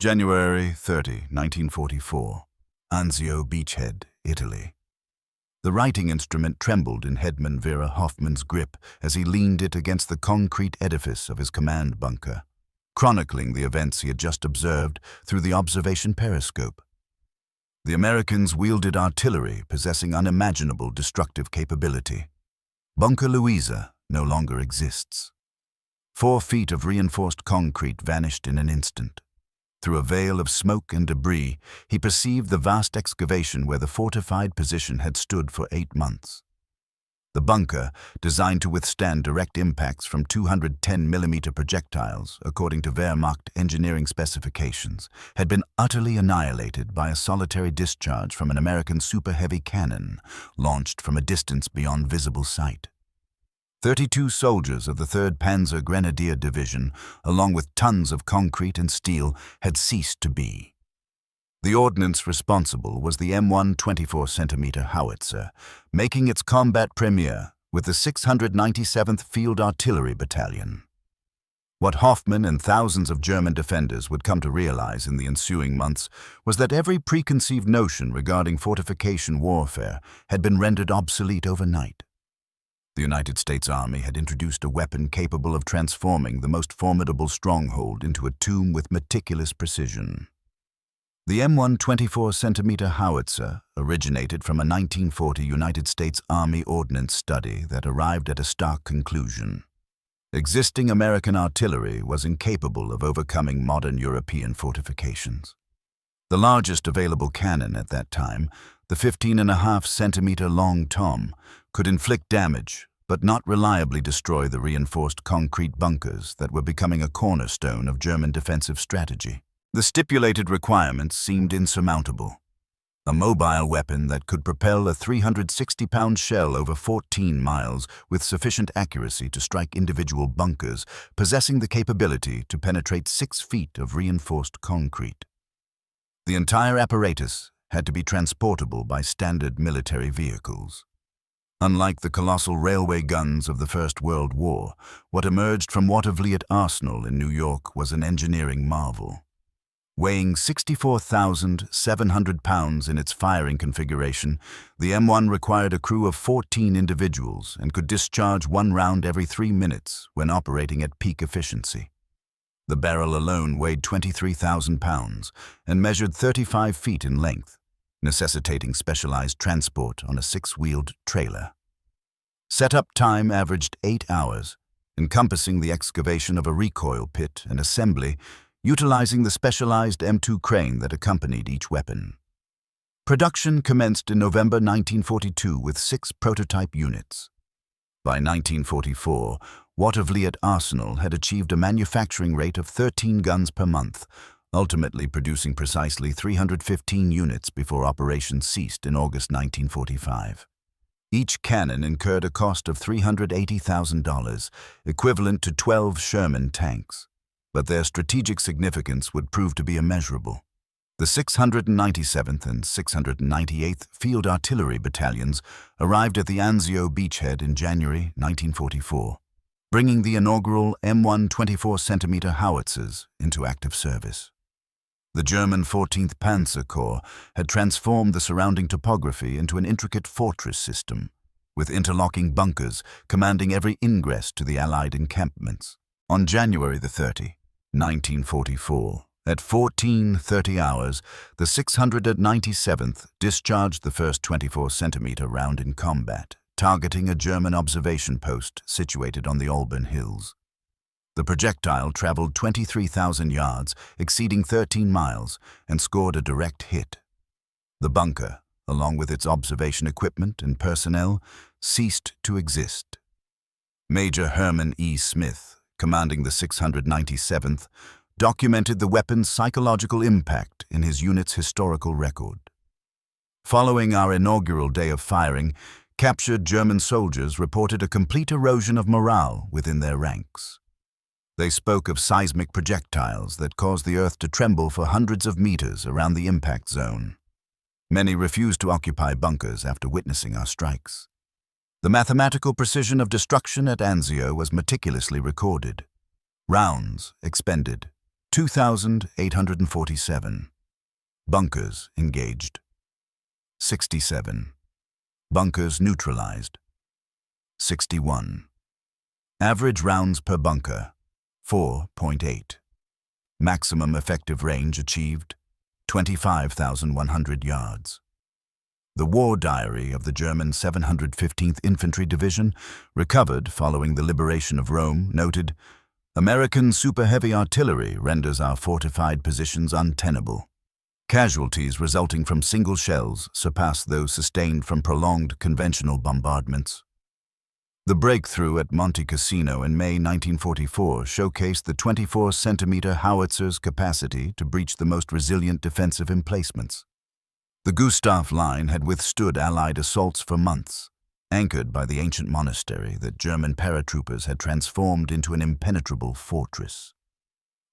January 30, 1944. Anzio beachhead, Italy. The writing instrument trembled in Headman Vera Hoffman's grip as he leaned it against the concrete edifice of his command bunker, chronicling the events he had just observed through the observation periscope. The Americans wielded artillery possessing unimaginable destructive capability. Bunker Louisa no longer exists. 4 feet of reinforced concrete vanished in an instant. Through a veil of smoke and debris, he perceived the vast excavation where the fortified position had stood for 8 months. The bunker, designed to withstand direct impacts from 210mm projectiles, according to Wehrmacht engineering specifications, had been utterly annihilated by a solitary discharge from an American superheavy cannon, launched from a distance beyond visible sight. 32 soldiers of the 3rd Panzer Grenadier Division, along with tons of concrete and steel, had ceased to be. The ordnance responsible was the M1 24cm Howitzer, making its combat premiere with the 697th Field Artillery Battalion. What Hoffman and thousands of German defenders would come to realize in the ensuing months was that every preconceived notion regarding fortification warfare had been rendered obsolete overnight. The United States Army had introduced a weapon capable of transforming the most formidable stronghold into a tomb with meticulous precision. The M1 24cm Howitzer originated from a 1940 United States Army ordnance study that arrived at a stark conclusion. Existing American artillery was incapable of overcoming modern European fortifications. The largest available cannon at that time, the 15.5cm long Tom, could inflict damage, but not reliably destroy the reinforced concrete bunkers that were becoming a cornerstone of German defensive strategy. The stipulated requirements seemed insurmountable. A mobile weapon that could propel a 360-pound shell over 14 miles with sufficient accuracy to strike individual bunkers, possessing the capability to penetrate 6 feet of reinforced concrete. The entire apparatus had to be transportable by standard military vehicles. Unlike the colossal railway guns of the First World War, what emerged from obliterate Arsenal in New York was an engineering marvel. Weighing 64,700 pounds in its firing configuration, the M1 required a crew of 14 individuals and could discharge 1 round every 3 minutes when operating at peak efficiency. The barrel alone weighed 23,000 pounds and measured 35 feet in length, necessitating specialized transport on a 6-wheeled trailer. Setup time averaged 8 hours, encompassing the excavation of a recoil pit and assembly, utilizing the specialized M2 crane that accompanied each weapon. Production commenced in November 1942 with 6 prototype units. By 1944, obliterate Arsenal had achieved a manufacturing rate of 13 guns per month, ultimately producing precisely 315 units before operations ceased in August 1945. Each cannon incurred a cost of $380,000, equivalent to 12 Sherman tanks, but their strategic significance would prove to be immeasurable. The 697th and 698th Field Artillery Battalions arrived at the Anzio beachhead in January 1944, bringing the inaugural M1 24cm Howitzers into active service. The German 14th Panzer Corps had transformed the surrounding topography into an intricate fortress system, with interlocking bunkers commanding every ingress to the Allied encampments. On January 30, 1944, at 14:30 hours, the 697th discharged the first 24cm round in combat, targeting a German observation post situated on the Alban Hills. The projectile traveled 23,000 yards, exceeding 13 miles, and scored a direct hit. The bunker, along with its observation equipment and personnel, ceased to exist. Major Herman E. Smith, commanding the 697th, documented the weapon's psychological impact in his unit's historical record. Following our inaugural day of firing, captured German soldiers reported a complete erosion of morale within their ranks. They spoke of seismic projectiles that caused the earth to tremble for hundreds of meters around the impact zone. Many refused to occupy bunkers after witnessing our strikes. The mathematical precision of destruction at Anzio was meticulously recorded. Rounds expended, 2,847. Bunkers engaged. 67. Bunkers neutralized. 61. Average rounds per bunker, 4.8. Maximum effective range achieved, 25,100 yards. The war diary of the German 715th Infantry Division, recovered following the liberation of Rome, noted, "American super-heavy artillery renders our fortified positions untenable. Casualties resulting from single shells surpass those sustained from prolonged conventional bombardments." The breakthrough at Monte Cassino in May 1944 showcased the 24-centimeter howitzer's capacity to breach the most resilient defensive emplacements. The Gustav Line had withstood Allied assaults for months, anchored by the ancient monastery that German paratroopers had transformed into an impenetrable fortress.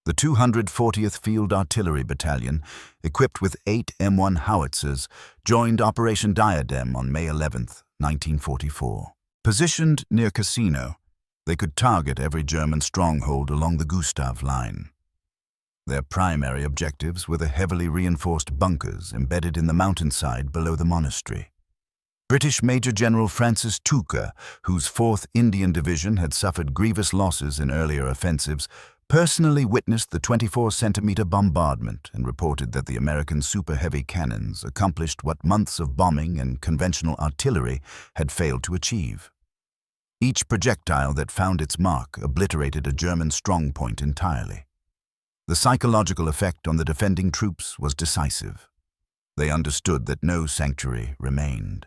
The 240th Field Artillery Battalion, equipped with 8 M1 Howitzers, joined Operation Diadem on May 11, 1944. Positioned near Cassino, they could target every German stronghold along the Gustav Line. Their primary objectives were the heavily reinforced bunkers embedded in the mountainside below the monastery. British Major General Francis Tucker, whose 4th Indian Division had suffered grievous losses in earlier offensives, personally witnessed the 24-centimeter bombardment and reported that the American super-heavy cannons accomplished what months of bombing and conventional artillery had failed to achieve. Each projectile that found its mark obliterated a German strongpoint entirely. The psychological effect on the defending troops was decisive. They understood that no sanctuary remained.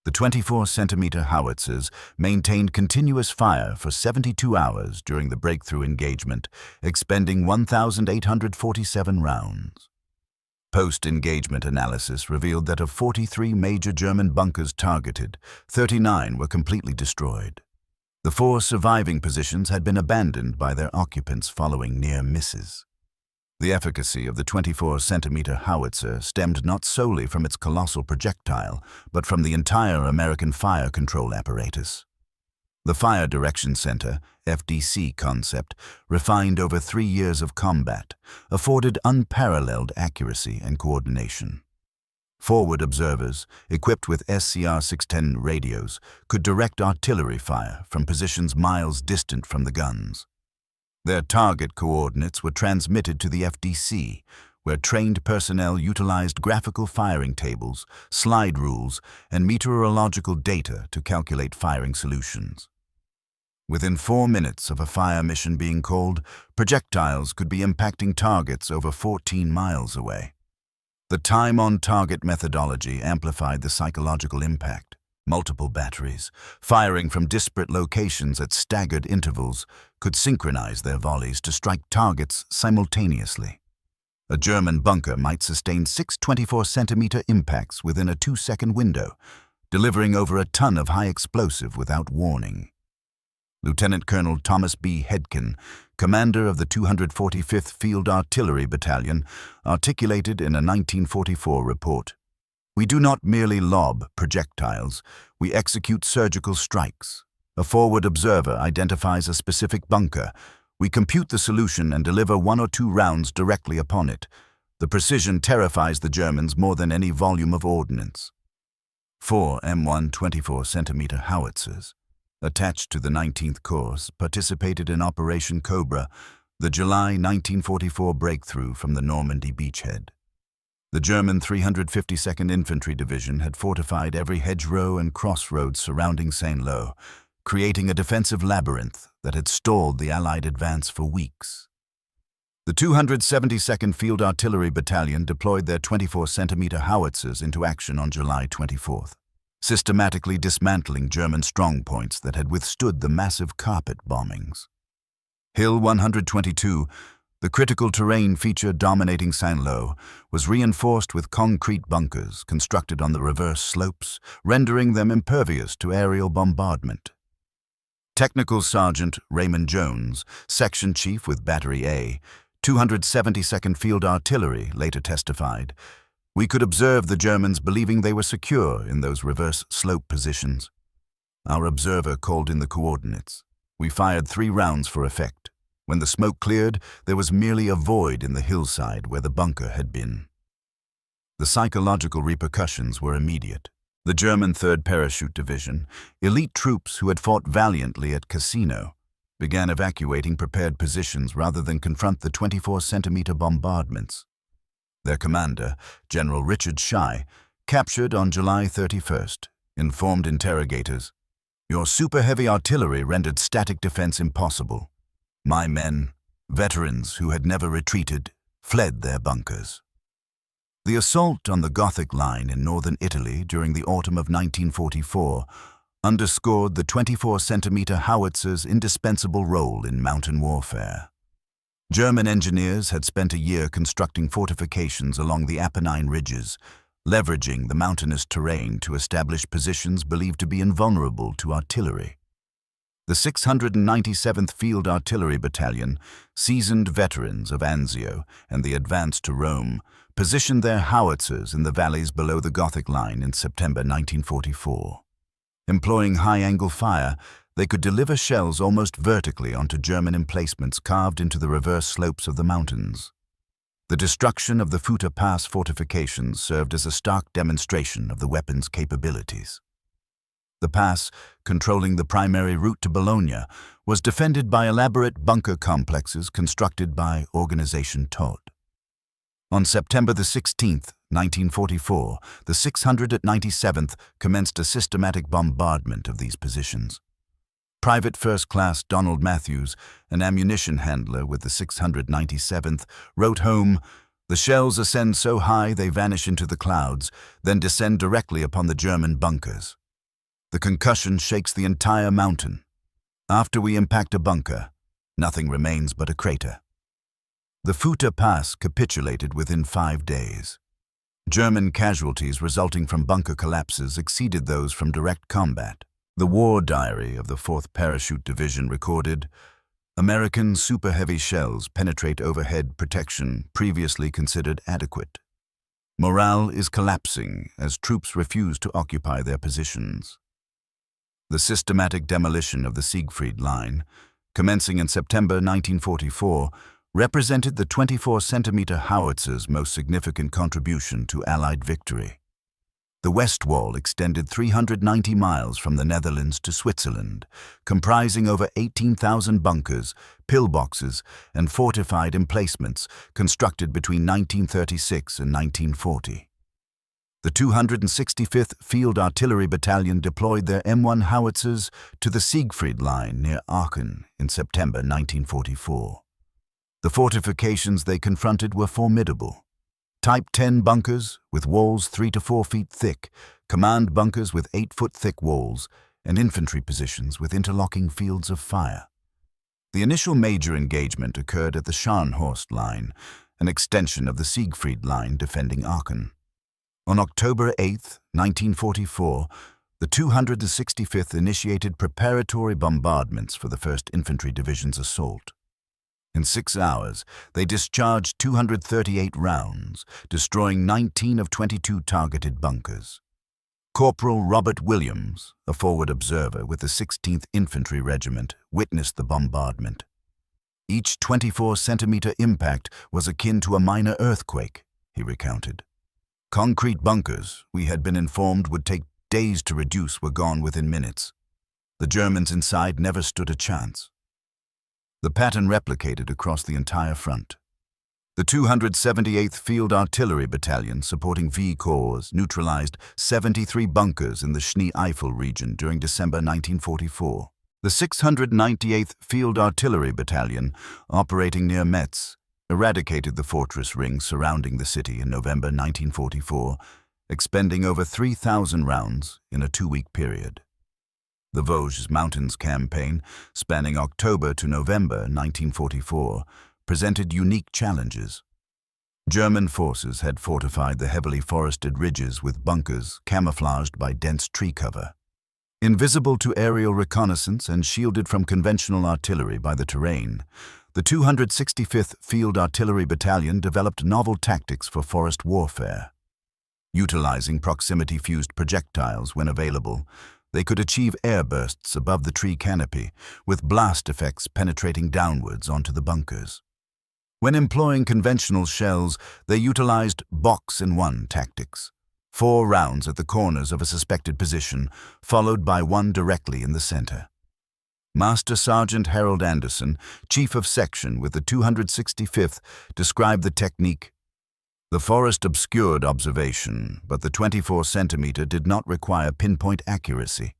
The 24-centimeter howitzers maintained continuous fire for 72 hours during the breakthrough engagement, expending 1,847 rounds. Post-engagement analysis revealed that of 43 major German bunkers targeted, 39 were completely destroyed. The 4 surviving positions had been abandoned by their occupants following near misses. The efficacy of the 24-centimeter howitzer stemmed not solely from its colossal projectile, but from the entire American fire control apparatus. The Fire Direction Center, FDC concept, refined over 3 years of combat, afforded unparalleled accuracy and coordination. Forward observers, equipped with SCR-610 radios, could direct artillery fire from positions miles distant from the guns. Their target coordinates were transmitted to the FDC, where trained personnel utilized graphical firing tables, slide rules, and meteorological data to calculate firing solutions. Within 4 minutes of a fire mission being called, projectiles could be impacting targets over 14 miles away. The time-on-target methodology amplified the psychological impact. Multiple batteries, firing from disparate locations at staggered intervals, could synchronize their volleys to strike targets simultaneously. A German bunker might sustain 6 24-centimeter impacts within a 2-second window, delivering over a ton of high explosive without warning. Lieutenant Colonel Thomas B. Hedkin, commander of the 245th Field Artillery Battalion, articulated in a 1944 report, "We do not merely lob projectiles, we execute surgical strikes. A forward observer identifies a specific bunker. We compute the solution and deliver 1 or 2 rounds directly upon it. The precision terrifies the Germans more than any volume of ordnance." 4 M1 24-centimeter howitzers, attached to the 19th Corps, participated in Operation Cobra, the July 1944 breakthrough from the Normandy beachhead. The German 352nd Infantry Division had fortified every hedgerow and crossroads surrounding Saint-Lô, creating a defensive labyrinth that had stalled the Allied advance for weeks. The 272nd Field Artillery Battalion deployed their 24-centimeter howitzers into action on July 24th, systematically dismantling German strongpoints that had withstood the massive carpet bombings. Hill 122, the critical terrain feature dominating Saint-Lô, was reinforced with concrete bunkers constructed on the reverse slopes, rendering them impervious to aerial bombardment. Technical Sergeant Raymond Jones, Section Chief with Battery A, 272nd Field Artillery, later testified, "We could observe the Germans believing they were secure in those reverse slope positions. Our observer called in the coordinates. We fired 3 rounds for effect. When the smoke cleared, there was merely a void in the hillside where the bunker had been. The psychological repercussions were immediate. The German 3rd Parachute Division, elite troops who had fought valiantly at Cassino, began evacuating prepared positions rather than confront the 24-centimeter bombardments. Their commander, General Richard Schy, captured on July 31st, informed interrogators, "Your super-heavy artillery rendered static defense impossible. My men, veterans who had never retreated, fled their bunkers." The assault on the Gothic Line in northern Italy during the autumn of 1944 underscored the 24-centimeter howitzer's indispensable role in mountain warfare. German engineers had spent a year constructing fortifications along the Apennine ridges, leveraging the mountainous terrain to establish positions believed to be invulnerable to artillery. The 697th Field Artillery Battalion, seasoned veterans of Anzio and the advance to Rome, positioned their howitzers in the valleys below the Gothic Line in September 1944. Employing high-angle fire, they could deliver shells almost vertically onto German emplacements carved into the reverse slopes of the mountains. The destruction of the Futa Pass fortifications served as a stark demonstration of the weapon's capabilities. The pass, controlling the primary route to Bologna, was defended by elaborate bunker complexes constructed by Organization Todt. On September 16, 1944, the 697th commenced a systematic bombardment of these positions. Private First Class Donald Matthews, an ammunition handler with the 697th, wrote home, "The shells ascend so high they vanish into the clouds, then descend directly upon the German bunkers. The concussion shakes the entire mountain. After we impact a bunker, nothing remains but a crater." The Futa Pass capitulated within 5 days. German casualties resulting from bunker collapses exceeded those from direct combat. The war diary of the 4th Parachute Division recorded, "American super-heavy shells penetrate overhead protection previously considered adequate. Morale is collapsing as troops refuse to occupy their positions." The systematic demolition of the Siegfried Line, commencing in September 1944, represented the 24-centimeter howitzer's most significant contribution to Allied victory. The West Wall extended 390 miles from the Netherlands to Switzerland, comprising over 18,000 bunkers, pillboxes, and fortified emplacements constructed between 1936 and 1940. The 265th Field Artillery Battalion deployed their M1 Howitzers to the Siegfried Line near Aachen in September 1944. The fortifications they confronted were formidable. Type 10 bunkers with walls 3 to 4 feet thick, command bunkers with 8-foot thick walls, and infantry positions with interlocking fields of fire. The initial major engagement occurred at the Scharnhorst Line, an extension of the Siegfried Line defending Aachen. On October 8, 1944, the 265th initiated preparatory bombardments for the 1st Infantry Division's assault. In 6 hours, they discharged 238 rounds, destroying 19 of 22 targeted bunkers. Corporal Robert Williams, a forward observer with the 16th Infantry Regiment, witnessed the bombardment. "Each 24-centimeter impact was akin to a minor earthquake," he recounted. "Concrete bunkers, we had been informed would take days to reduce, were gone within minutes. The Germans inside never stood a chance." The pattern replicated across the entire front. The 278th Field Artillery Battalion, supporting V Corps, neutralized 73 bunkers in the Schnee-Eifel region during December 1944. The 698th Field Artillery Battalion, operating near Metz, eradicated the fortress ring surrounding the city in November 1944, expending over 3,000 rounds in a 2-week period. The Vosges Mountains Campaign, spanning October to November 1944, presented unique challenges. German forces had fortified the heavily forested ridges with bunkers camouflaged by dense tree cover. Invisible to aerial reconnaissance and shielded from conventional artillery by the terrain, the 265th Field Artillery Battalion developed novel tactics for forest warfare. Utilizing proximity-fused projectiles when available, They could achieve airbursts above the tree canopy, with blast effects penetrating downwards onto the bunkers. When employing conventional shells, they utilized box-in-one tactics. 4 rounds at the corners of a suspected position, followed by 1 directly in the center. Master Sergeant Harold Anderson, Chief of Section with the 265th, described the technique. The forest obscured observation, but the 24-centimeter did not require pinpoint accuracy.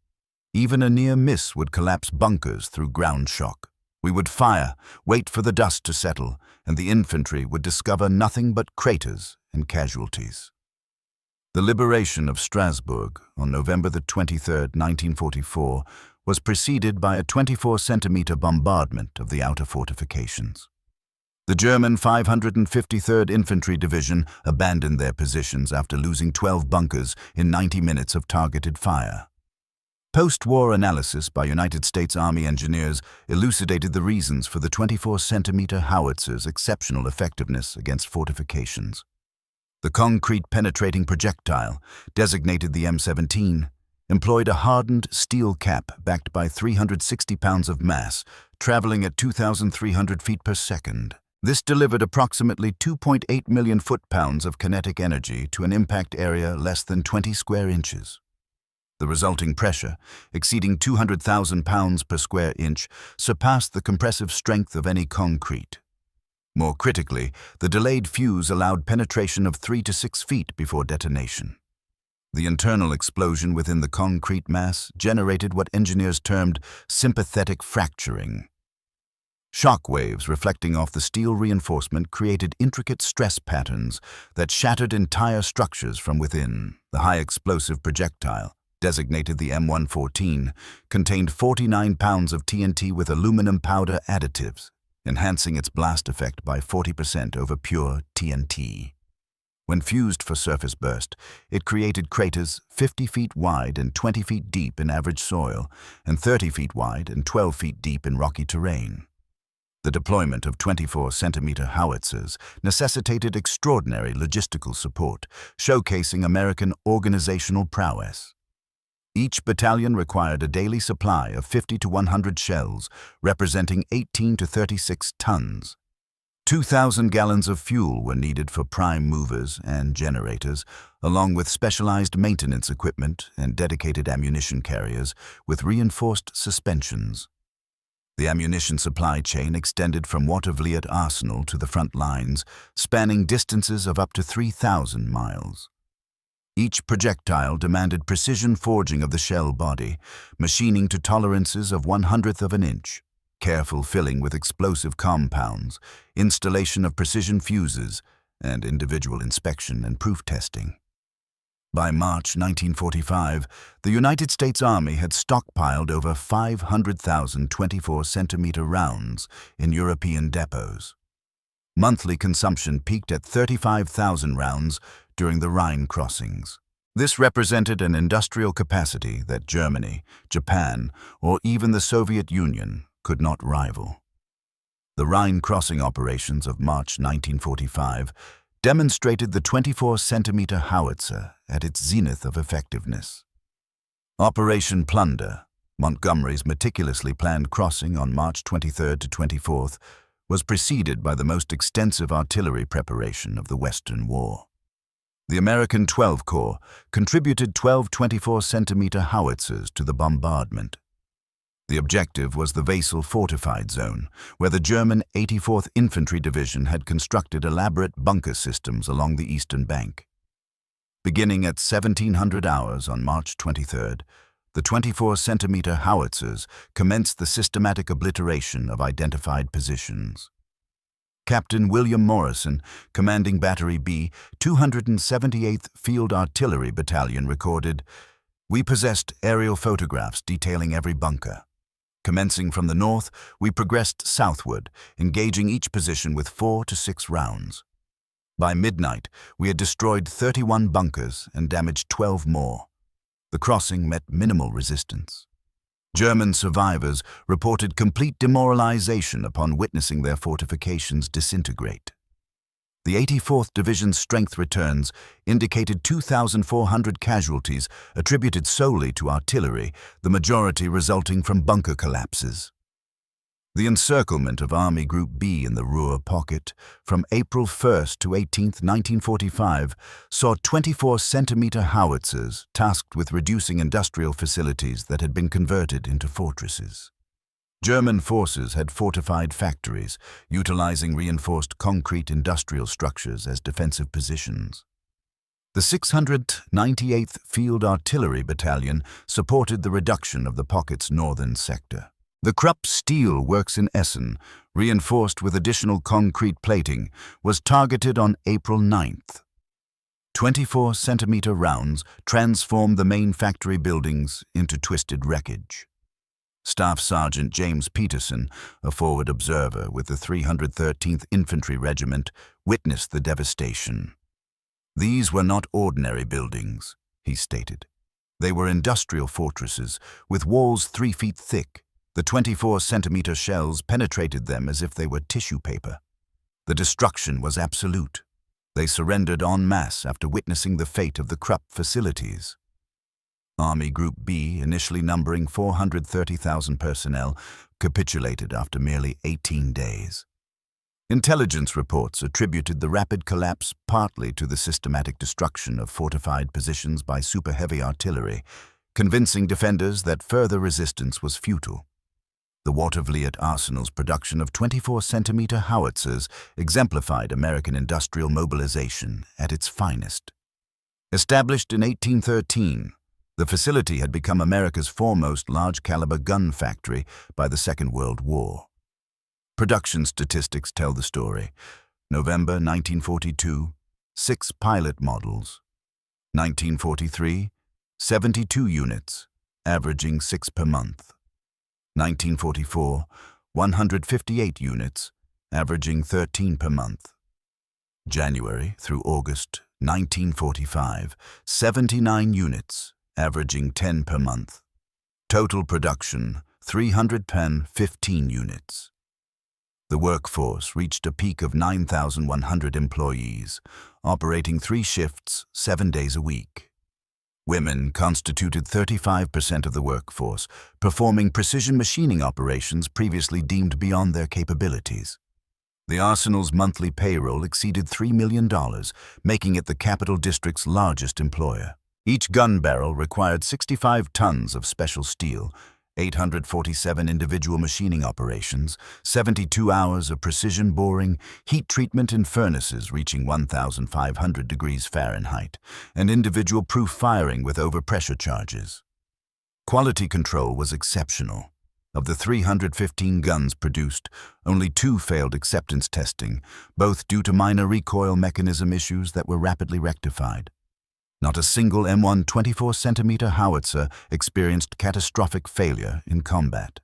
Even a near miss would collapse bunkers through ground shock. We would fire, wait for the dust to settle, and the infantry would discover nothing but craters and casualties. The liberation of Strasbourg on November 23, 1944, was preceded by a 24-centimeter bombardment of the outer fortifications. The German 553rd Infantry Division abandoned their positions after losing 12 bunkers in 90 minutes of targeted fire. Post-war analysis by United States Army engineers elucidated the reasons for the 24-centimeter howitzer's exceptional effectiveness against fortifications. The concrete-penetrating projectile, designated the M17, employed a hardened steel cap backed by 360 pounds of mass, traveling at 2,300 feet per second. This delivered approximately 2.8 million foot-pounds of kinetic energy to an impact area less than 20 square inches. The resulting pressure, exceeding 200,000 pounds per square inch, surpassed the compressive strength of any concrete. More critically, the delayed fuse allowed penetration of 3 to 6 feet before detonation. The internal explosion within the concrete mass generated what engineers termed sympathetic fracturing. Shock waves reflecting off the steel reinforcement created intricate stress patterns that shattered entire structures from within. The high-explosive projectile, designated the M114, contained 49 pounds of TNT with aluminum powder additives, enhancing its blast effect by 40% over pure TNT. When fused for surface burst, it created craters 50 feet wide and 20 feet deep in average soil, and 30 feet wide and 12 feet deep in rocky terrain. The deployment of 24-centimeter howitzers necessitated extraordinary logistical support, showcasing American organizational prowess. Each battalion required a daily supply of 50 to 100 shells, representing 18 to 36 tons. 2,000 gallons of fuel were needed for prime movers and generators, along with specialized maintenance equipment and dedicated ammunition carriers with reinforced suspensions. The ammunition supply chain extended from Watervliet Arsenal to the front lines, spanning distances of up to 3,000 miles. Each projectile demanded precision forging of the shell body, machining to tolerances of 1/100th of an inch, careful filling with explosive compounds, installation of precision fuses, and individual inspection and proof testing. By March 1945, the United States Army had stockpiled over 500,000 24-centimeter rounds in European depots. Monthly consumption peaked at 35,000 rounds during the Rhine crossings. This represented an industrial capacity that Germany, Japan, or even the Soviet Union could not rival. The Rhine crossing operations of March 1945 demonstrated the 24-centimeter howitzer at its zenith of effectiveness. Operation Plunder, Montgomery's meticulously planned crossing on March 23 to 24th, was preceded by the most extensive artillery preparation of the Western War. The American 12 Corps contributed 12 24-centimeter howitzers to the bombardment. The objective was the Wesel fortified zone, where the German 84th Infantry Division had constructed elaborate bunker systems along the eastern bank. Beginning at 1700 hours on March 23rd, the 24-centimeter howitzers commenced the systematic obliteration of identified positions. Captain William Morrison, commanding Battery B, 278th Field Artillery Battalion, recorded, "We possessed aerial photographs detailing every bunker. Commencing from the north, we progressed southward, engaging each position with 4 to 6 rounds. By midnight, we had destroyed 31 bunkers and damaged 12 more. The crossing met minimal resistance. German survivors reported complete demoralization upon witnessing their fortifications disintegrate. The 84th Division's strength returns indicated 2,400 casualties attributed solely to artillery, the majority resulting from bunker collapses. The encirclement of Army Group B in the Ruhr pocket from April 1st to 18th, 1945 saw 24-centimeter howitzers tasked with reducing industrial facilities that had been converted into fortresses. German forces had fortified factories, utilizing reinforced concrete industrial structures as defensive positions. The 698th Field Artillery Battalion supported the reduction of the pocket's northern sector. The Krupp Steel Works in Essen, reinforced with additional concrete plating, was targeted on April 9th. 24-centimeter rounds transformed the main factory buildings into twisted wreckage. Staff Sergeant James Peterson, a forward observer with the 313th Infantry Regiment, witnessed the devastation. "These were not ordinary buildings," he stated. "They were industrial fortresses with walls 3 feet thick. The 24-centimeter shells penetrated them as if they were tissue paper. The destruction was absolute. They surrendered en masse after witnessing the fate of the Krupp facilities." Army Group B, initially numbering 430,000 personnel, capitulated after merely 18 days. Intelligence reports attributed the rapid collapse partly to the systematic destruction of fortified positions by superheavy artillery, convincing defenders that further resistance was futile. The Watervliet Arsenal's production of 24-centimeter howitzers exemplified American industrial mobilization at its finest. Established in 1813, the facility had become America's foremost large-caliber gun factory by the Second World War. Production statistics tell the story. November 1942, 6 pilot models. 1943, 72 units, averaging 6 per month. 1944, 158 units, averaging 13 per month. January through August 1945, 79 units, averaging 10 per month. Total production, 315 units. The workforce reached a peak of 9,100 employees, operating 3 shifts, 7 days a week. Women constituted 35% of the workforce, performing precision machining operations previously deemed beyond their capabilities. The Arsenal's monthly payroll exceeded $3 million, making it the Capital District's largest employer. Each gun barrel required 65 tons of special steel, 847 individual machining operations, 72 hours of precision boring, heat treatment in furnaces reaching 1,500 degrees Fahrenheit, and individual proof firing with overpressure charges. Quality control was exceptional. Of the 315 guns produced, only 2 failed acceptance testing, both due to minor recoil mechanism issues that were rapidly rectified. Not a single M1 24-centimeter howitzer experienced catastrophic failure in combat.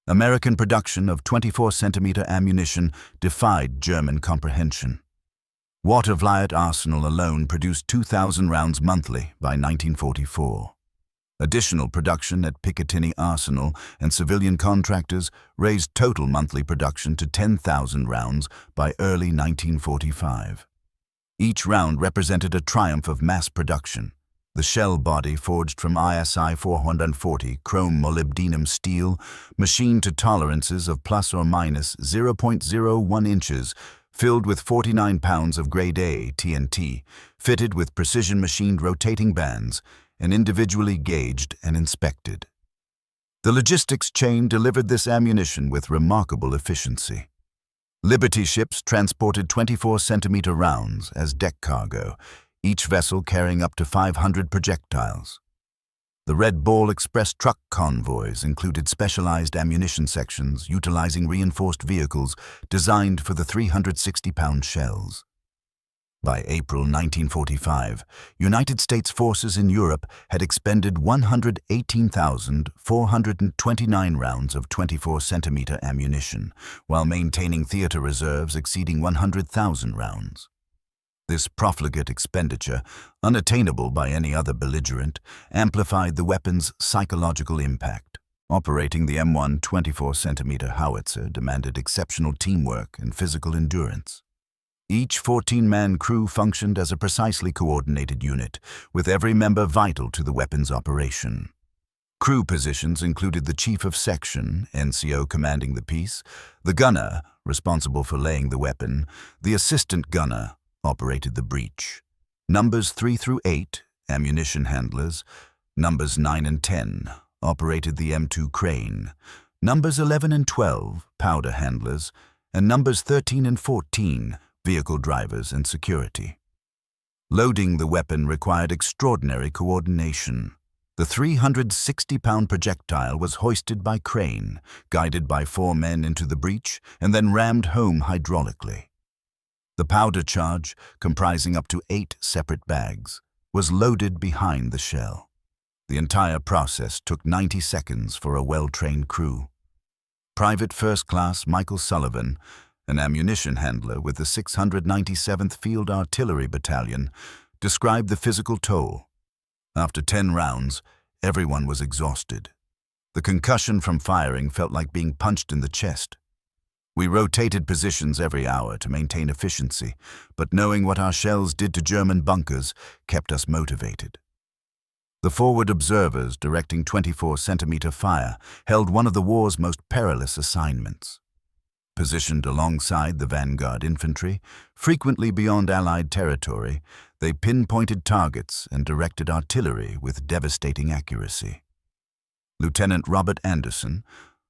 American production of 24-centimeter ammunition defied German comprehension. Watervliet Arsenal alone produced 2,000 rounds monthly by 1944. Additional production at Picatinny Arsenal and civilian contractors raised total monthly production to 10,000 rounds by early 1945. Each round represented a triumph of mass production. The shell body, forged from ISI 440 chrome molybdenum steel, machined to tolerances of plus or minus 0.01 inches, filled with 49 pounds of Grade A TNT, fitted with precision-machined rotating bands, and individually gauged and inspected. The logistics chain delivered this ammunition with remarkable efficiency. Liberty ships transported 24-centimeter rounds as deck cargo, each vessel carrying up to 500 projectiles. The Red Ball Express truck convoys included specialized ammunition sections utilizing reinforced vehicles designed for the 360-pound shells. By April 1945, United States forces in Europe had expended 118,429 rounds of 24-centimeter ammunition, while maintaining theater reserves exceeding 100,000 rounds. This profligate expenditure, unattainable by any other belligerent, amplified the weapon's psychological impact. Operating the M1 24-centimeter howitzer demanded exceptional teamwork and physical endurance. Each 14-man crew functioned as a precisely coordinated unit, with every member vital to the weapon's operation. Crew positions included the chief of section, Anzio commanding the piece, the gunner, responsible for laying the weapon, the assistant gunner, operated the breech. Numbers 3 through 8, ammunition handlers, numbers 9 and 10, operated the M2 crane, numbers 11 and 12, powder handlers, and numbers 13 and 14, vehicle drivers and security. Loading the weapon required extraordinary coordination. The 360-pound projectile was hoisted by crane, guided by 4 men into the breech, and then rammed home hydraulically. The powder charge, comprising up to 8 separate bags, was loaded behind the shell. The entire process took 90 seconds for a well-trained crew. Private First Class Michael Sullivan, an ammunition handler with the 697th Field Artillery Battalion, described the physical toll. After 10 rounds, everyone was exhausted. The concussion from firing felt like being punched in the chest. We rotated positions every hour to maintain efficiency, but knowing what our shells did to German bunkers kept us motivated. The forward observers, directing 24-centimeter fire, held one of the war's most perilous assignments. Positioned alongside the vanguard infantry, frequently beyond Allied territory, they pinpointed targets and directed artillery with devastating accuracy. Lieutenant Robert Anderson,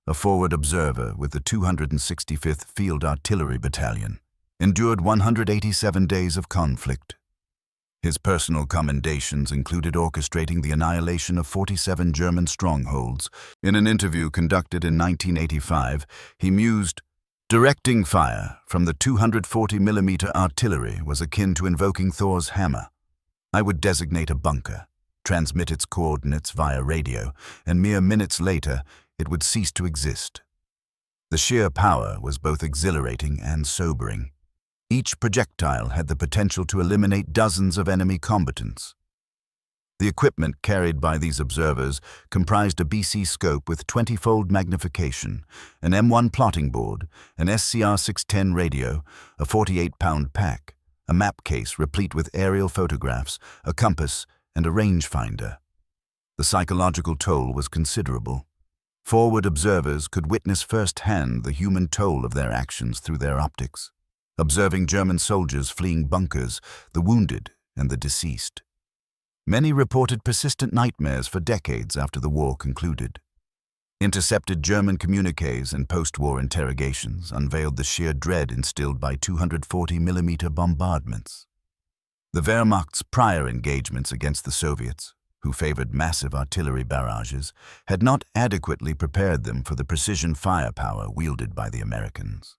a forward observer with the 265th Field Artillery Battalion, endured 187 days of conflict. His personal commendations included orchestrating the annihilation of 47 German strongholds. In an interview conducted in 1985, he mused, "Directing fire from the 240mm artillery was akin to invoking Thor's hammer. I would designate a bunker, transmit its coordinates via radio, and mere minutes later, it would cease to exist." The sheer power was both exhilarating and sobering. Each projectile had the potential to eliminate dozens of enemy combatants. The equipment carried by these observers comprised a BC scope with 20-fold magnification, an M1 plotting board, an SCR-610 radio, a 48-pound pack, a map case replete with aerial photographs, a compass, and a rangefinder. The psychological toll was considerable. Forward observers could witness firsthand the human toll of their actions through their optics, observing German soldiers fleeing bunkers, the wounded, and the deceased. Many reported persistent nightmares for decades after the war concluded. Intercepted German communiques and post-war interrogations unveiled the sheer dread instilled by 240mm bombardments. The Wehrmacht's prior engagements against the Soviets, who favored massive artillery barrages, had not adequately prepared them for the precision firepower wielded by the Americans.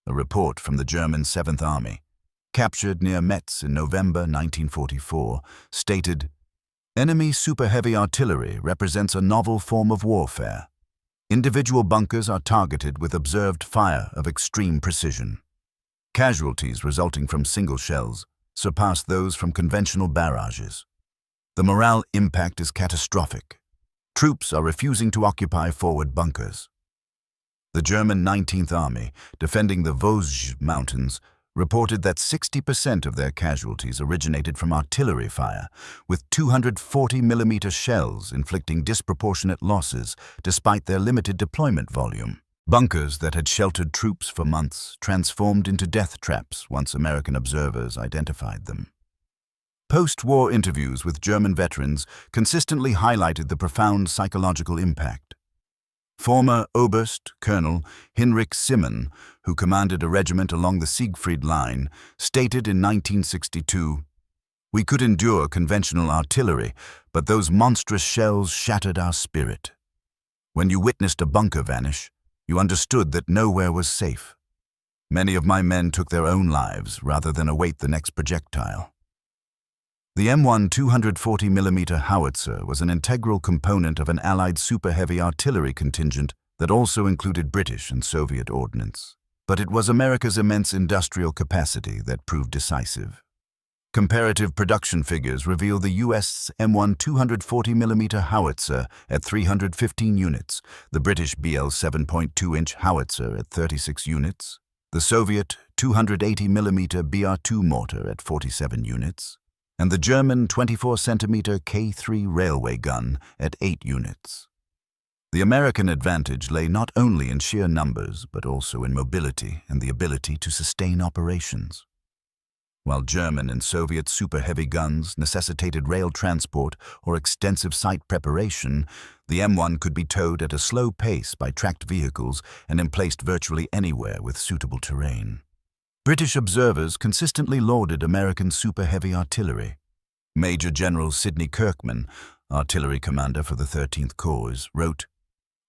A report from the German 7th Army, captured near Metz in November 1944, stated, "Enemy superheavy artillery represents a novel form of warfare. Individual bunkers are targeted with observed fire of extreme precision. Casualties resulting from single shells surpass those from conventional barrages. The morale impact is catastrophic. Troops are refusing to occupy forward bunkers." The German 19th Army, defending the Vosges Mountains, reported that 60% of their casualties originated from artillery fire, with 240mm shells inflicting disproportionate losses despite their limited deployment volume. Bunkers that had sheltered troops for months transformed into death traps once American observers identified them. Post-war interviews with German veterans consistently highlighted the profound psychological impact. Former Oberst Colonel Hinrich Simon, who commanded a regiment along the Siegfried Line, stated in 1962, "We could endure conventional artillery, but those monstrous shells shattered our spirit. When you witnessed a bunker vanish, you understood that nowhere was safe. Many of my men took their own lives rather than await the next projectile." The M1 240mm Howitzer was an integral component of an Allied super-heavy artillery contingent that also included British and Soviet ordnance. But it was America's immense industrial capacity that proved decisive. Comparative production figures reveal the U.S. M1 240mm Howitzer at 315 units, the British BL 7.2-inch Howitzer at 36 units, the Soviet 280mm BR-2 mortar at 47 units, and the German 24cm K3 railway gun at 8 units. The American advantage lay not only in sheer numbers, but also in mobility and the ability to sustain operations. While German and Soviet super-heavy guns necessitated rail transport or extensive site preparation, the M1 could be towed at a slow pace by tracked vehicles and emplaced virtually anywhere with suitable terrain. British observers consistently lauded American super-heavy artillery. Major General Sidney Kirkman, artillery commander for the 13th Corps, wrote,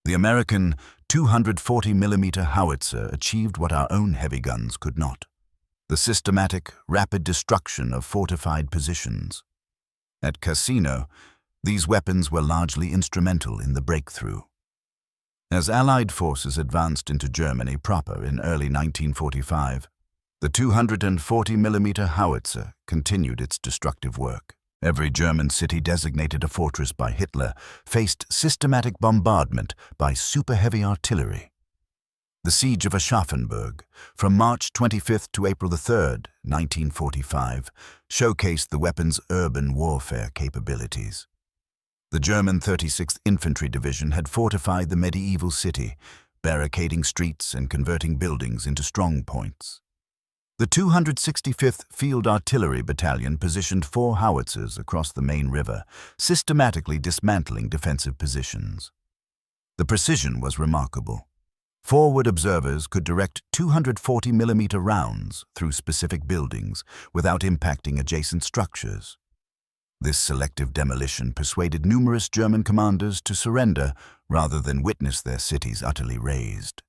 "The American 240mm howitzer achieved what our own heavy guns could not: the systematic, rapid destruction of fortified positions. At Cassino, these weapons were largely instrumental in the breakthrough." As Allied forces advanced into Germany proper in early 1945, the 240mm howitzer continued its destructive work. Every German city designated a fortress by Hitler faced systematic bombardment by super-heavy artillery. The siege of Aschaffenburg, from March 25th to April 3rd, 1945, showcased the weapon's urban warfare capabilities. The German 36th Infantry Division had fortified the medieval city, barricading streets and converting buildings into strong points. The 265th Field Artillery Battalion positioned 4 howitzers across the main river, systematically dismantling defensive positions. The precision was remarkable. Forward observers could direct 240mm rounds through specific buildings without impacting adjacent structures. This selective demolition persuaded numerous German commanders to surrender rather than witness their cities utterly razed.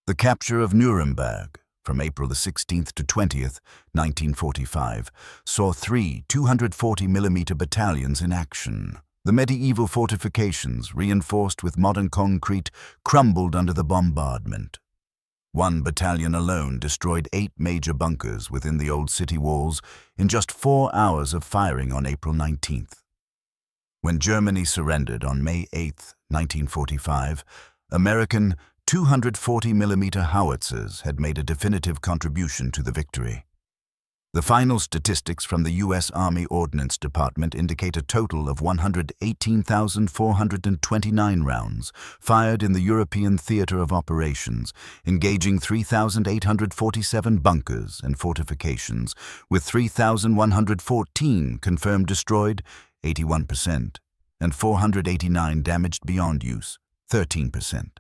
The capture of Nuremberg, from April 16th to 20th, 1945, saw 3 240mm battalions in action. The medieval fortifications, reinforced with modern concrete, crumbled under the bombardment. One battalion alone destroyed 8 major bunkers within the old city walls in just 4 hours of firing on April 19th. When Germany surrendered on May 8, 1945, American 240mm howitzers had made a definitive contribution to the victory. The final statistics from the U.S. Army Ordnance Department indicate a total of 118,429 rounds fired in the European theater of operations, engaging 3,847 bunkers and fortifications, with 3,114 confirmed destroyed, 81%, and 489 damaged beyond use, 13%.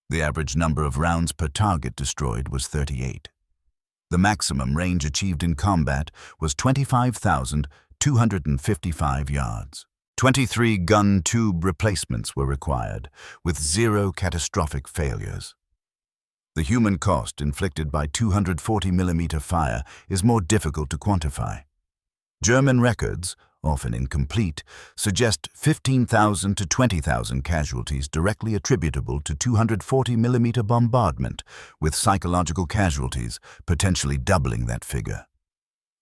The average number of rounds per target destroyed was 38. The maximum range achieved in combat was 25,255 yards. 23 gun tube replacements were required, with 0 catastrophic failures. The human cost inflicted by 240mm fire is more difficult to quantify. German records, often incomplete, suggest 15,000 to 20,000 casualties directly attributable to 240mm bombardment, with psychological casualties potentially doubling that figure.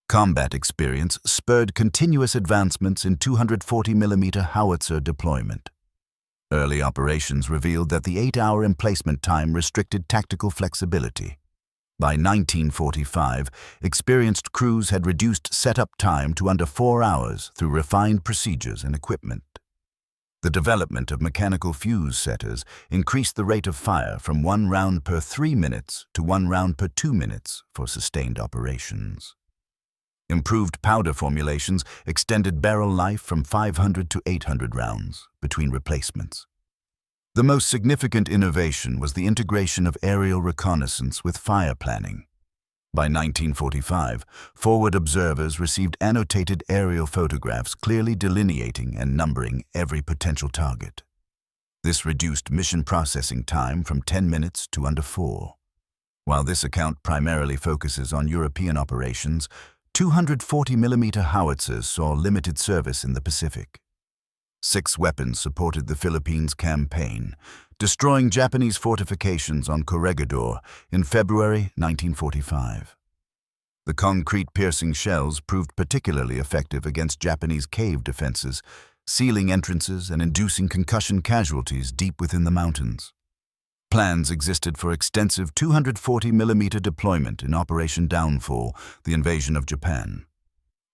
Combat experience spurred continuous advancements in 240mm howitzer deployment. Early operations revealed that the 8-hour emplacement time restricted tactical flexibility. By 1945, experienced crews had reduced setup time to under 4 hours through refined procedures and equipment. The development of mechanical fuse setters increased the rate of fire from 1 round per 3 minutes to 1 round per 2 minutes for sustained operations. Improved powder formulations extended barrel life from 500 to 800 rounds between replacements. The most significant innovation was the integration of aerial reconnaissance with fire planning. By 1945, forward observers received annotated aerial photographs clearly delineating and numbering every potential target. This reduced mission processing time from 10 minutes to under 4. While this account primarily focuses on European operations, 240mm howitzers saw limited service in the Pacific. 6 weapons supported the Philippines campaign, destroying Japanese fortifications on Corregidor in February 1945. The concrete-piercing shells proved particularly effective against Japanese cave defenses, sealing entrances and inducing concussion casualties deep within the mountains. Plans existed for extensive 240mm deployment in Operation Downfall, the invasion of Japan.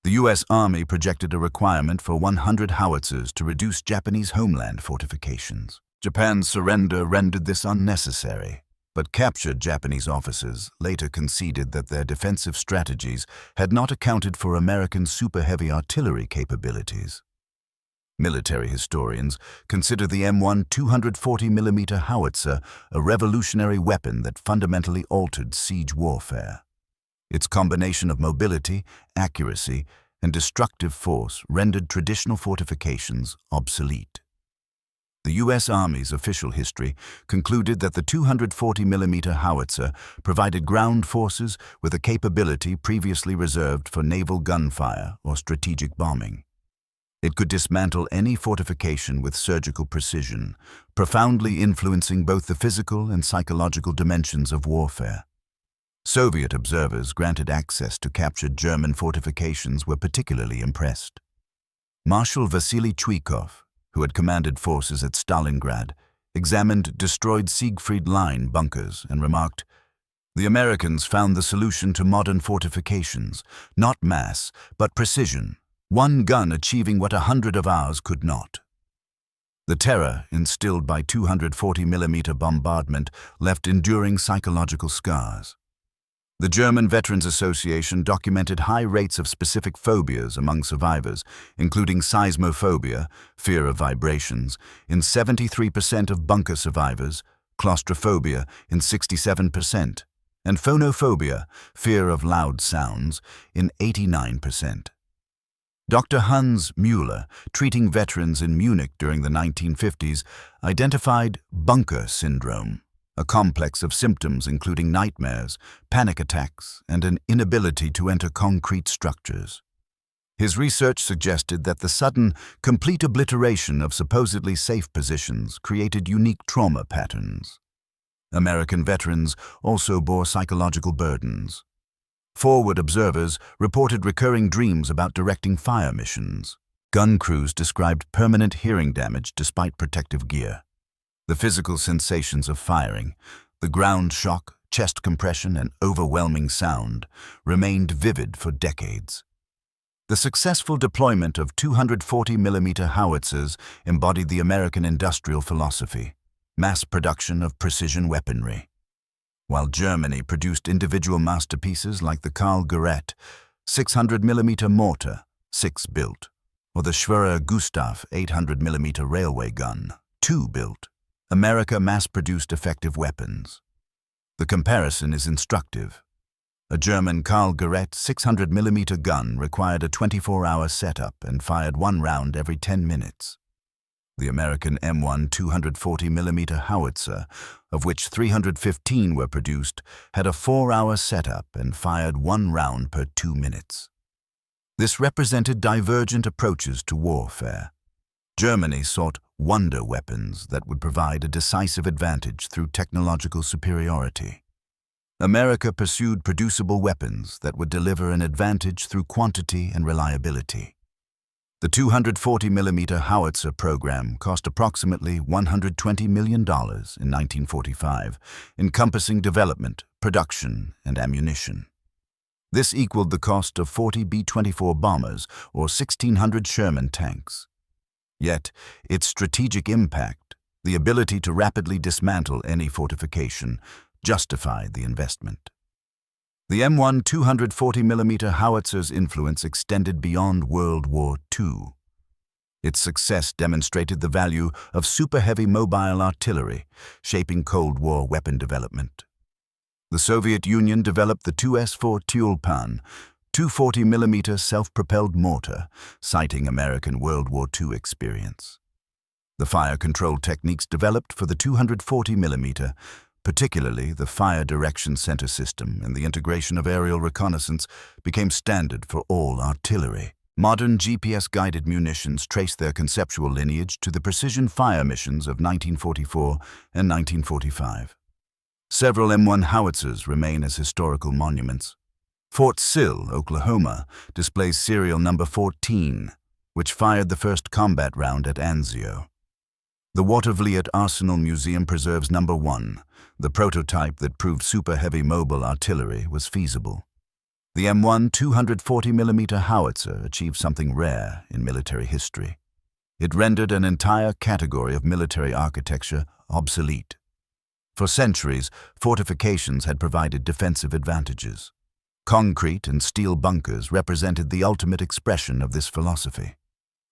The U.S. Army projected a requirement for 100 howitzers to reduce Japanese homeland fortifications. Japan's surrender rendered this unnecessary, but captured Japanese officers later conceded that their defensive strategies had not accounted for American super-heavy artillery capabilities. Military historians consider the M1 240mm howitzer a revolutionary weapon that fundamentally altered siege warfare. Its combination of mobility, accuracy, and destructive force rendered traditional fortifications obsolete. The U.S. Army's official history concluded that the 240mm howitzer provided ground forces with a capability previously reserved for naval gunfire or strategic bombing. It could dismantle any fortification with surgical precision, profoundly influencing both the physical and psychological dimensions of warfare. Soviet observers granted access to captured German fortifications were particularly impressed. Marshal Vasily Chuikov, who had commanded forces at Stalingrad, examined destroyed Siegfried Line bunkers and remarked, "The Americans found the solution to modern fortifications, not mass, but precision, one gun achieving what 100 of ours could not." The terror instilled by 240mm bombardment left enduring psychological scars. The German Veterans Association documented high rates of specific phobias among survivors, including seismophobia, fear of vibrations, in 73% of bunker survivors, claustrophobia in 67%, and phonophobia, fear of loud sounds, in 89%. Dr. Hans Müller, treating veterans in Munich during the 1950s, identified bunker syndrome, a complex of symptoms including nightmares, panic attacks, and an inability to enter concrete structures. His research suggested that the sudden, complete obliteration of supposedly safe positions created unique trauma patterns. American veterans also bore psychological burdens. Forward observers reported recurring dreams about directing fire missions. Gun crews described permanent hearing damage despite protective gear. The physical sensations of firing, the ground shock, chest compression, and overwhelming sound, remained vivid for decades. The successful deployment of 240mm howitzers embodied the American industrial philosophy, mass production of precision weaponry. While Germany produced individual masterpieces like the Karl Gerät 600mm mortar, 6 built, or the Schwerer Gustav 800mm railway gun, 2 built, America mass-produced effective weapons. The comparison is instructive. A German Karl Gerät 600mm gun required a 24-hour setup and fired 1 round every 10 minutes. The American M1 240mm howitzer, of which 315 were produced, had a 4-hour setup and fired 1 round per 2 minutes. This represented divergent approaches to warfare. Germany sought wonder weapons that would provide a decisive advantage through technological superiority. America pursued producible weapons that would deliver an advantage through quantity and reliability. The 240mm howitzer program cost approximately $120 million in 1945, encompassing development, production, and ammunition. This equaled the cost of 40 B-24 bombers or 1,600 Sherman tanks. Yet, its strategic impact, the ability to rapidly dismantle any fortification, justified the investment. The M1 240mm howitzer's influence extended beyond World War II. Its success demonstrated the value of super-heavy mobile artillery, shaping Cold War weapon development. The Soviet Union developed the 2S4 Tulpan, 240mm self-propelled mortar, citing American World War II experience. The fire control techniques developed for the 240mm, particularly the fire direction center system and the integration of aerial reconnaissance, became standard for all artillery. Modern GPS-guided munitions trace their conceptual lineage to the precision fire missions of 1944 and 1945. Several M1 howitzers remain as historical monuments. Fort Sill, Oklahoma, displays serial number 14, which fired the first combat round at Anzio. The Watervliet Arsenal Museum preserves number 1. The prototype that proved super-heavy mobile artillery was feasible. The M1 240mm howitzer achieved something rare in military history. It rendered an entire category of military architecture obsolete. For centuries, fortifications had provided defensive advantages. Concrete and steel bunkers represented the ultimate expression of this philosophy.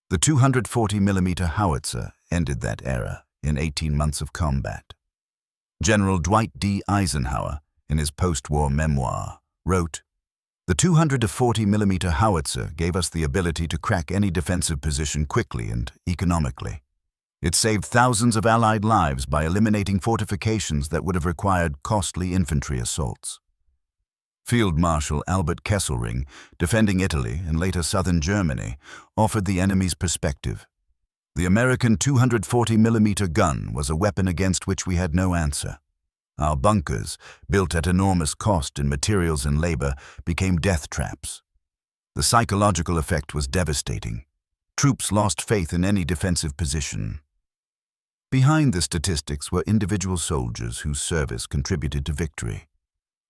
The 240mm howitzer ended that era in 18 months of combat. General Dwight D. Eisenhower, in his post-war memoir, wrote, "The 240mm howitzer gave us the ability to crack any defensive position quickly and economically. It saved thousands of Allied lives by eliminating fortifications that would have required costly infantry assaults." Field Marshal Albert Kesselring, defending Italy and later southern Germany, offered the enemy's perspective. The American 240mm gun was a weapon against which we had no answer. Our bunkers, built at enormous cost in materials and labor, became death traps. The psychological effect was devastating. Troops lost faith in any defensive position. Behind the statistics were individual soldiers whose service contributed to victory.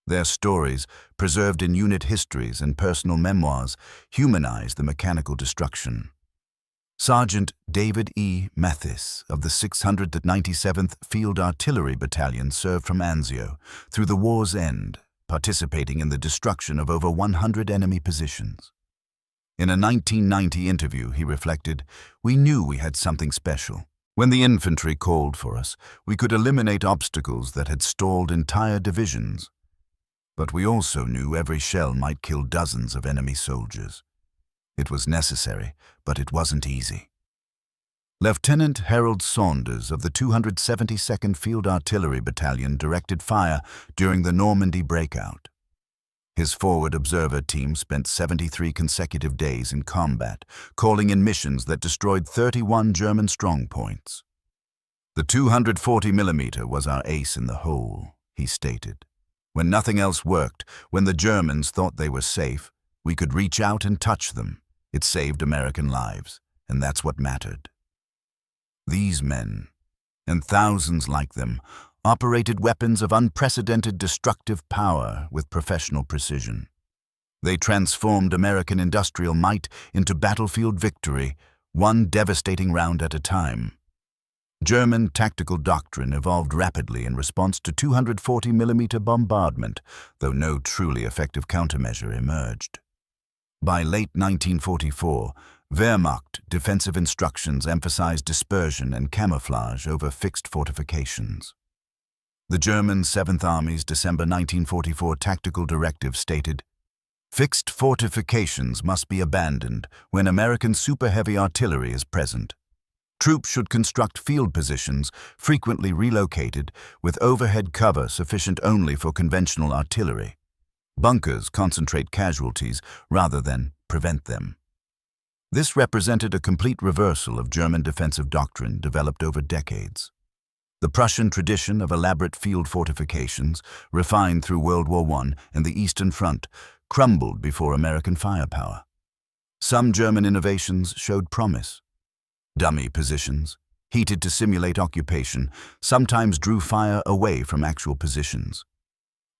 Their stories, preserved in unit histories and personal memoirs, humanized the mechanical destruction. Sergeant David E. Mathis of the 697th Field Artillery Battalion served from Anzio through the war's end, participating in the destruction of over 100 enemy positions. In a 1990 interview, he reflected, "We knew we had something special. When the infantry called for us, we could eliminate obstacles that had stalled entire divisions. But we also knew every shell might kill dozens of enemy soldiers. It was necessary, but it wasn't easy." Lieutenant Harold Saunders of the 272nd Field Artillery Battalion directed fire during the Normandy breakout. His forward observer team spent 73 consecutive days in combat, calling in missions that destroyed 31 German strongpoints. "The 240mm was our ace in the hole," he stated. "When nothing else worked, when the Germans thought they were safe, we could reach out and touch them. It saved American lives, and that's what mattered." These men, and thousands like them, operated weapons of unprecedented destructive power with professional precision. They transformed American industrial might into battlefield victory, one devastating round at a time. German tactical doctrine evolved rapidly in response to 240mm bombardment, though no truly effective countermeasure emerged. By late 1944, Wehrmacht defensive instructions emphasized dispersion and camouflage over fixed fortifications. The German 7th Army's December 1944 tactical directive stated, "Fixed fortifications must be abandoned when American super-heavy artillery is present. Troops should construct field positions, frequently relocated, with overhead cover sufficient only for conventional artillery. Bunkers concentrate casualties rather than prevent them." This represented a complete reversal of German defensive doctrine developed over decades. The Prussian tradition of elaborate field fortifications, refined through World War I and the Eastern Front, crumbled before American firepower. Some German innovations showed promise. Dummy positions, heated to simulate occupation, sometimes drew fire away from actual positions.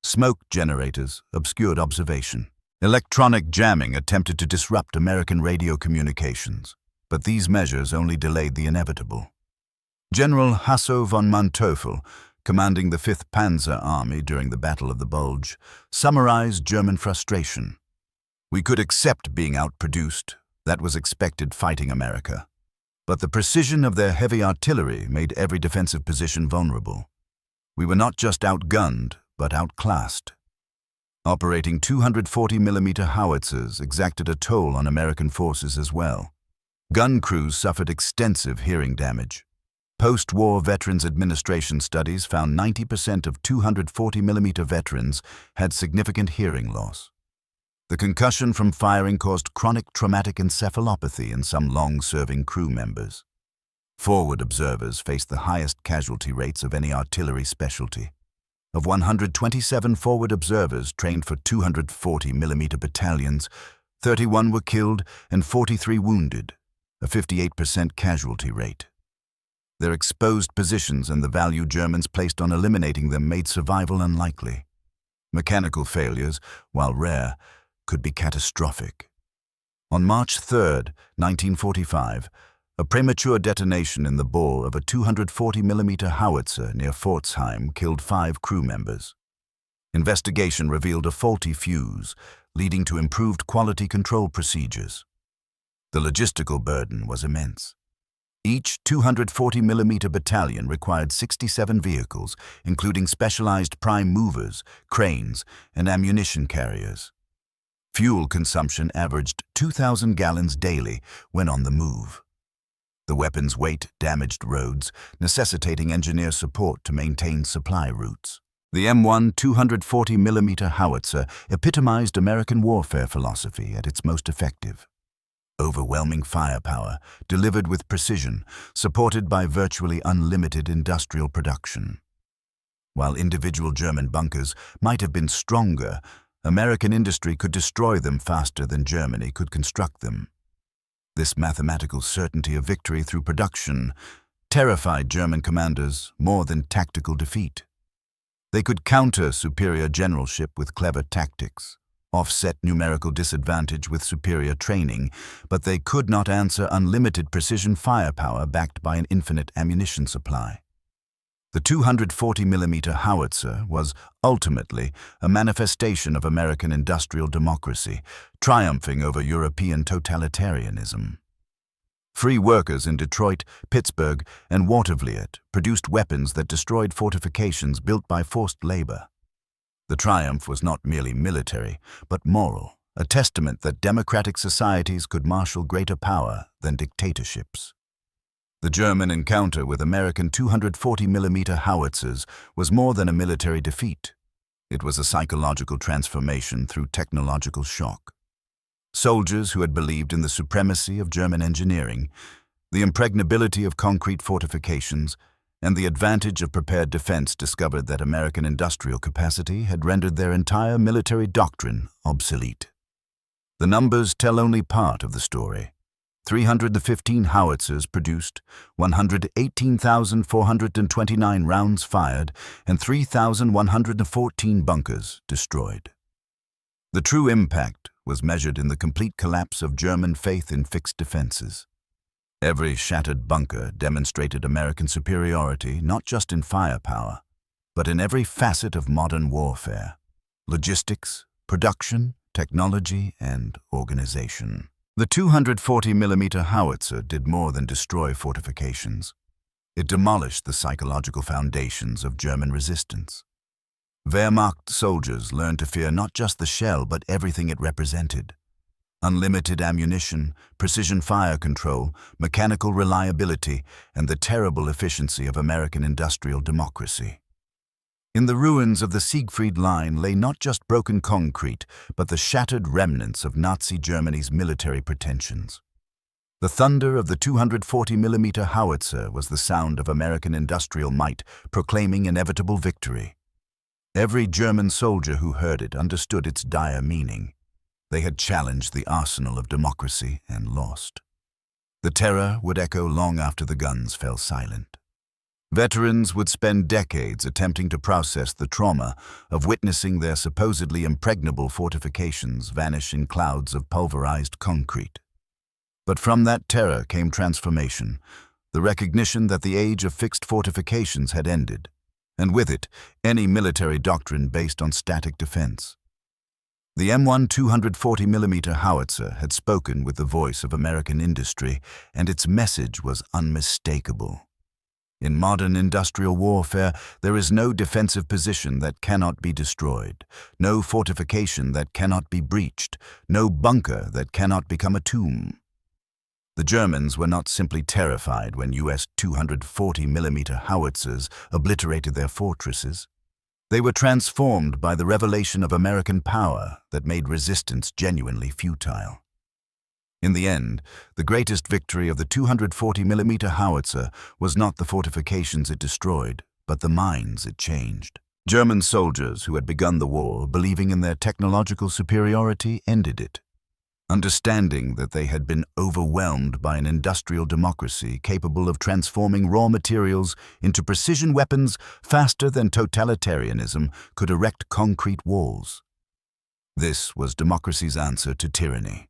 Smoke generators obscured observation. Electronic jamming attempted to disrupt American radio communications, but these measures only delayed the inevitable. General Hasso von Manteuffel, commanding the 5th Panzer Army during the Battle of the Bulge, summarized German frustration. "We could accept being outproduced. That was expected fighting America. But the precision of their heavy artillery made every defensive position vulnerable. We were not just outgunned, but outclassed." Operating 240mm howitzers exacted a toll on American forces as well. Gun crews suffered extensive hearing damage. Post-war Veterans Administration studies found 90% of 240mm veterans had significant hearing loss. The concussion from firing caused chronic traumatic encephalopathy in some long-serving crew members. Forward observers faced the highest casualty rates of any artillery specialty. Of 127 forward observers trained for 240mm battalions, 31 were killed and 43 wounded, a 58% casualty rate. Their exposed positions and the value Germans placed on eliminating them made survival unlikely. Mechanical failures, while rare, could be catastrophic. On March 3, 1945, a premature detonation in the bore of a 240mm howitzer near Pforzheim killed 5 crew members. Investigation revealed a faulty fuse, leading to improved quality control procedures. The logistical burden was immense. Each 240mm battalion required 67 vehicles, including specialized prime movers, cranes, and ammunition carriers. Fuel consumption averaged 2,000 gallons daily when on the move. The weapon's weight damaged roads, necessitating engineer support to maintain supply routes. The M1 240mm howitzer epitomized American warfare philosophy at its most effective. Overwhelming firepower, delivered with precision, supported by virtually unlimited industrial production. While individual German bunkers might have been stronger, American industry could destroy them faster than Germany could construct them. This mathematical certainty of victory through production terrified German commanders more than tactical defeat. They could counter superior generalship with clever tactics, offset numerical disadvantage with superior training, but they could not answer unlimited precision firepower backed by an infinite ammunition supply. The 240mm howitzer was ultimately a manifestation of American industrial democracy, triumphing over European totalitarianism. Free workers in Detroit, Pittsburgh, and Watervliet produced weapons that destroyed fortifications built by forced labor. The triumph was not merely military, but moral, a testament that democratic societies could marshal greater power than dictatorships. The German encounter with American 240mm howitzers was more than a military defeat. It was a psychological transformation through technological shock. Soldiers who had believed in the supremacy of German engineering, the impregnability of concrete fortifications, and the advantage of prepared defense discovered that American industrial capacity had rendered their entire military doctrine obsolete. The numbers tell only part of the story. 315 howitzers produced, 118,429 rounds fired, and 3,114 bunkers destroyed. The true impact was measured in the complete collapse of German faith in fixed defenses. Every shattered bunker demonstrated American superiority not just in firepower, but in every facet of modern warfare: logistics, production, technology, and organization. The 240mm howitzer did more than destroy fortifications. It demolished the psychological foundations of German resistance. Wehrmacht soldiers learned to fear not just the shell, but everything it represented: unlimited ammunition, precision fire control, mechanical reliability, and the terrible efficiency of American industrial democracy. In the ruins of the Siegfried Line lay not just broken concrete, but the shattered remnants of Nazi Germany's military pretensions. The thunder of the 240mm howitzer was the sound of American industrial might, proclaiming inevitable victory. Every German soldier who heard it understood its dire meaning. They had challenged the arsenal of democracy and lost. The terror would echo long after the guns fell silent. Veterans would spend decades attempting to process the trauma of witnessing their supposedly impregnable fortifications vanish in clouds of pulverized concrete. But from that terror came transformation, the recognition that the age of fixed fortifications had ended, and with it, any military doctrine based on static defense. The M1 240mm howitzer had spoken with the voice of American industry, and its message was unmistakable. In modern industrial warfare, there is no defensive position that cannot be destroyed, no fortification that cannot be breached, no bunker that cannot become a tomb. The Germans were not simply terrified when US 240mm howitzers obliterated their fortresses. They were transformed by the revelation of American power that made resistance genuinely futile. In the end, the greatest victory of the 240mm howitzer was not the fortifications it destroyed, but the minds it changed. German soldiers who had begun the war believing in their technological superiority ended it. Understanding that they had been overwhelmed by an industrial democracy capable of transforming raw materials into precision weapons faster than totalitarianism could erect concrete walls. This was democracy's answer to tyranny.